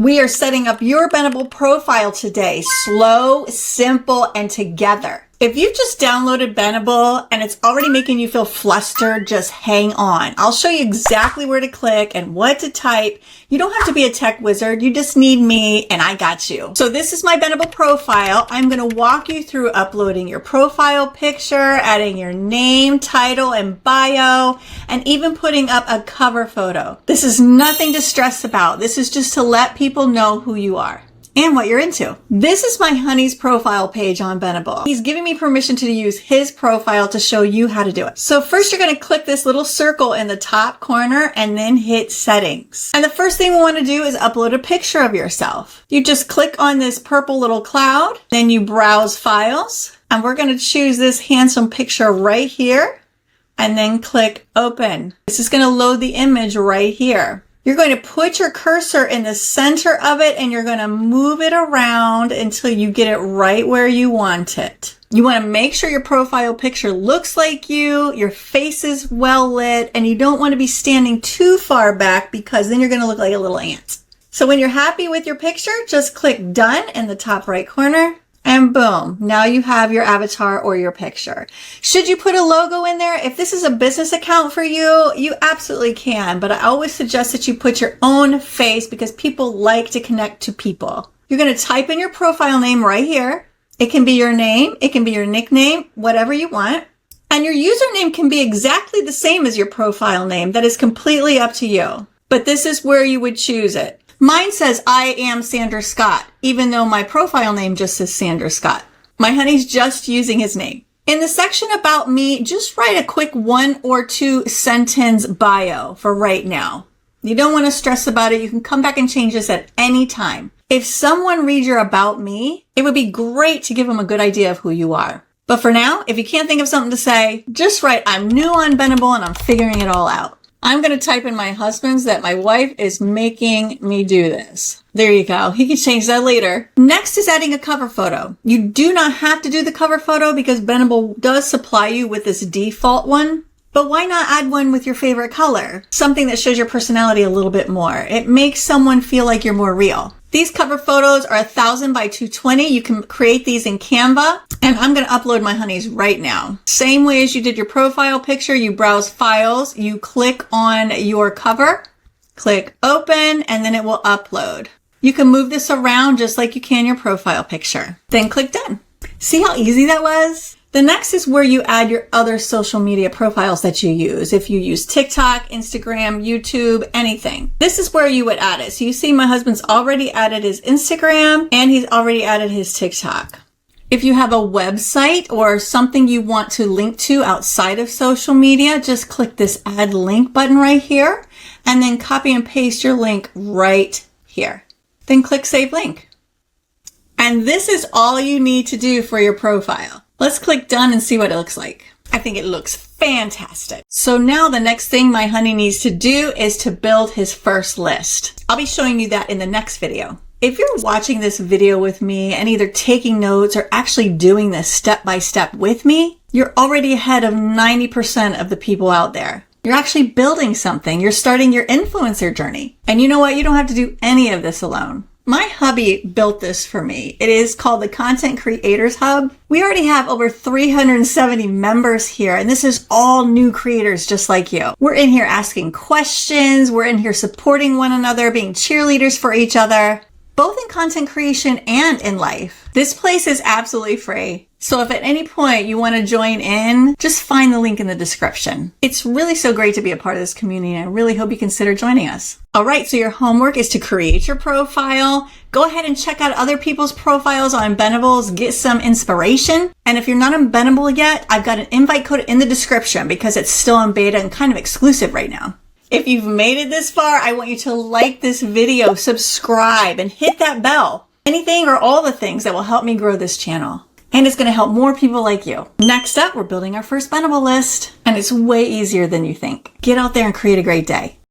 We are setting up your Benable profile today. Slow, simple, and together. If you've just downloaded Benable and it's already making you feel flustered, just hang on. I'll show you exactly where to click and what to type. You don't have to be a tech wizard. You just need me and I got you. So this is my Benable profile. I'm going to walk you through uploading your profile picture, adding your name, title, and bio, and even putting up a cover photo. This is nothing to stress about. This is just to let people know who you are and what you're into. This is my honey's profile page on Benable. He's giving me permission to use his profile to show you how to do it. So first you're going to click this little circle in the top corner and then hit settings. And the first thing we want to do is upload a picture of yourself. You just click on this purple little cloud, then you browse files, and we're going to choose this handsome picture right here and then click open. This is going to load the image right here. You're going to put your cursor in the center of it and you're going to move it around until you get it right where you want it. You want to make sure your profile picture looks like you, your face is well lit, and you don't want to be standing too far back because then you're going to look like a little ant. So when you're happy with your picture, just click done in the top right corner. And boom, now you have your avatar or your picture. Should you put a logo in there? If this is a business account for you, you absolutely can. But I always suggest that you put your own face because people like to connect to people. You're going to type in your profile name right here. It can be your name. It can be your nickname, whatever you want. And your username can be exactly the same as your profile name. That is completely up to you. But this is where you would choose it. Mine says, I am Sandra Scott, even though my profile name just says Sandra Scott. My honey's just using his name. In the section about me, just write a quick 1 or 2 sentence bio for right now. You don't want to stress about it. You can come back and change this at any time. If someone reads your about me, it would be great to give them a good idea of who you are. But for now, if you can't think of something to say, just write, I'm new on Benable and I'm figuring it all out. I'm going to type in my husband's that my wife is making me do this. There you go. He can change that later. Next is adding a cover photo. You do not have to do the cover photo because Benable does supply you with this default one. But why not add one with your favorite color? Something that shows your personality a little bit more. It makes someone feel like you're more real. These cover photos are 1000 by 220. You can create these in Canva. And I'm going to upload my honeys right now. Same way as you did your profile picture, you browse files, you click on your cover, click open, and then it will upload. You can move this around just like you can your profile picture. Then click done. See how easy that was? The next is where you add your other social media profiles that you use. If you use TikTok, Instagram, YouTube, anything. This is where you would add it. So you see my husband's already added his Instagram and he's already added his TikTok. If you have a website or something you want to link to outside of social media, just click this add link button right here and then copy and paste your link right here. Then click save link. And this is all you need to do for your profile. Let's click done and see what it looks like. I think it looks fantastic. So now the next thing my honey needs to do is to build his first list. I'll be showing you that in the next video. If you're watching this video with me and either taking notes or actually doing this step by step with me, you're already ahead of 90% of the people out there. You're actually building something. You're starting your influencer journey. And you know what? You don't have to do any of this alone. My hubby built this for me. It is called the Content Creators Hub. We already have over 370 members here, and this is all new creators just like you. We're in here asking questions. We're in here supporting one another, being cheerleaders for each other, both in content creation and in life. This place is absolutely free. So if at any point you want to join in, just find the link in the description. It's really so great to be a part of this community, and I really hope you consider joining us. All right, so your homework is to create your profile. Go ahead and check out other people's profiles on Benable, get some inspiration. And if you're not on Benable yet, I've got an invite code in the description because it's still in beta and kind of exclusive right now. If you've made it this far, I want you to like this video, subscribe, and hit that bell. Anything or all the things that will help me grow this channel. And it's going to help more people like you. Next up, we're building our first Benable list. And it's way easier than you think. Get out there and create a great day.